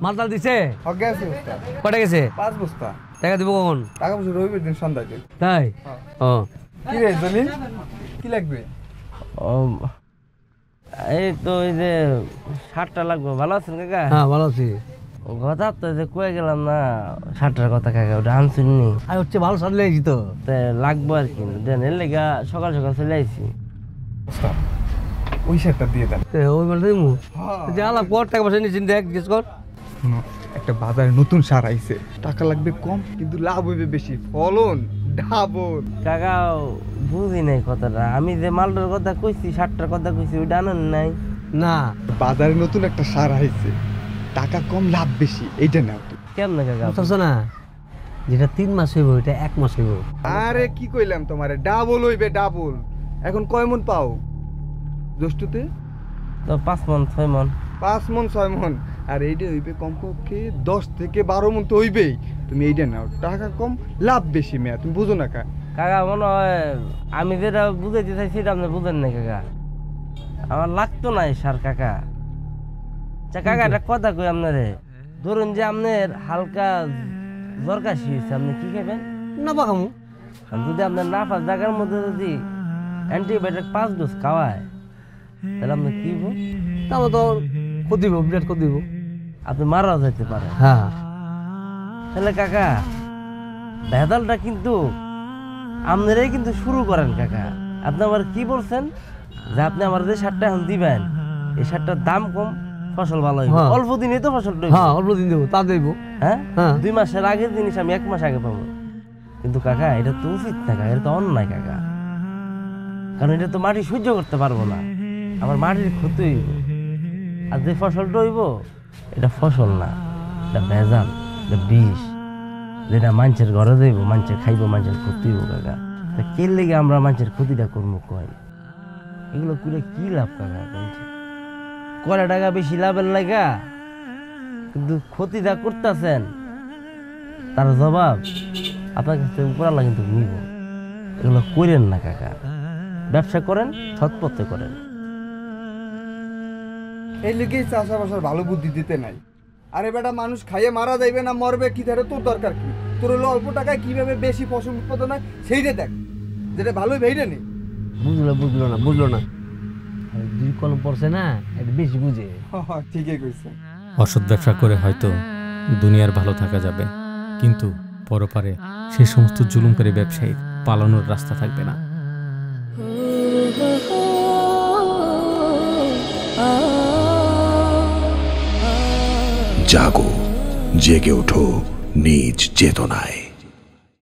মালটাল দিছে গেছে উস্তাদ। কটা গেছে 5 বস্তা। টাকা দিব কখন টাকা পয়সা রবিবার দিন সন্ধ্যায়। তাই ও কি রে জলিল, কি লাগবে? এই তো ওই যে শার্টটা লাগবে। ভালো আছেন কাকা? হ্যাঁ ভালো আছি। কথা তো যে কয়ে গেলাম না শার্টটার কথা কাকা, ওটা আনছেন নি? আর হচ্ছে ভালো সারলে আইছি তো লাগবো আর কি, দেন এর লেগা সকাল সকাল চলে আইছি। উস্তাদ ওই শার্টটা দিয়ে দেন। ওই মালটা দিমু যে আলাপ কর টাকা পয়সা নিয়েছেন দেখ জিজ্ঞেস কর। শোনো, একটা বাজারে নতুন সার আইছে, টাকা লাগবে কম কিন্তু লাভ হইবে বেশি, ফলন ডাবল। কাকা বুঝি নাই কথাটা, আমি যে মালটার কথা কইছি শার্টটার কথা কইছি ওইটা আনেন নাই? না বাজারে নতুন একটা সার আইছে, টাকা কম লাভ বেশি, এইটা নাও। কেমন কাকা? বুঝছো না, যেটা 3 মাস হইব এটা 1 মাস হইব। আরে কি কইলাম তোমারে, ডাবল হইবে ডাবল। এখন কয় মন পাও জ্যৈষ্ঠতে? তো 5 মন 6 মন। 5 মন 6 মন। আর এইটা হইবে কমপক্ষে 10 থেকে 12 মন তো হইবেই। তুমি এইটা নাও, টাকা কম লাভ বেশি। মেয়া তুমি বুঝো না কাকা মনে হয় আমি যেটা বুঝাইতে চাইছি সেটা আপনি বুঝেন না কাকা, আমার লাগতো না এই সার কাকা। আচ্ছা কাকা একটা কথা কই আপনারে, ধরুন যে আপনার হালকা জ্বর কাশি হয়েছে, আপনি কি খাবেন? না পাকামু যদি আপনার নাফার জায়গার মধ্যে যদি অ্যান্টিবায়োটিক 5 ডোজ খাওয়ায় তাহলে আপনি কি হবো? তাহলে তো ক্ষতি দিব, বিরাট ক্ষতি দিব, আপনি মারাও যেতে পারেন। হ্যাঁ তাহলে কাকা ভেজালটা কিন্তু আপনারাই কিন্তু শুরু করেন কাকা। আপনি আবার কি বলছেন যে আপনি আমার যে সারটা এখন দিবেন এই সারটার দাম কম, ফসল ভালো হবে, অল্প দিনে তো ফসলটা। হ্যাঁ অল্প দিন দেবো, তা দেবো। হ্যাঁ 2 মাসের আগের জিনিস আমি 1 মাস আগে পাবো, কিন্তু কাকা এটা তো উচিত না কাকা, এটা তো অন্যায় কাকা। কারণ এটা তো মাটি সহ্য করতে পারবো না, আমার মাটির ক্ষতি হইব। আর যে ফসলটা হইব এটা ফসল না, এটা ভেজাল, এটা বিষ, যেটা মানুষের ঘরে যাইব, মানুষের খাইব, মানুষের ক্ষতি হইব কাকা। তা কে লেগে আমরা মানুষের ক্ষতিটা করবো কয়? এগুলো করে কি লাভ কাকা? কয়টা টাকা বেশি লাভের লাগা কিন্তু ক্ষতিটা করতেছেন, তার জবাব আপনার কাছে উপরালা কিন্তু নিব। এগুলো করেন না কাকা, ব্যবসা করেন, সৎ পথে করেন। এই লেগেই চাষাবাসার ভালো বুদ্ধি দিতে নাই। আরে বেটা, মানুষ খাইয়ে মারা যাইবে না মরবে কি ধরে তোর দরকার কি? তোর হলো অল্প টাকায় কিভাবে বেশি ফসল উৎপাদন হয় সেইটা দেখ, যেটা ভালোই ভেইটা নেই। বুঝলো না দুই কলম পড়ছে না, এটা বেশি বুঝে। ঠিকই কইছে। অসৎ ব্যবসা করে হয়তো দুনিয়ার ভালো থাকা যাবে, কিন্তু পরপারে সেই সমস্ত জুলুমকারী ব্যবসায়ী পালানোর রাস্তা থাকবে না। জাগো, জেগে ওঠো নিজ চেতনায়।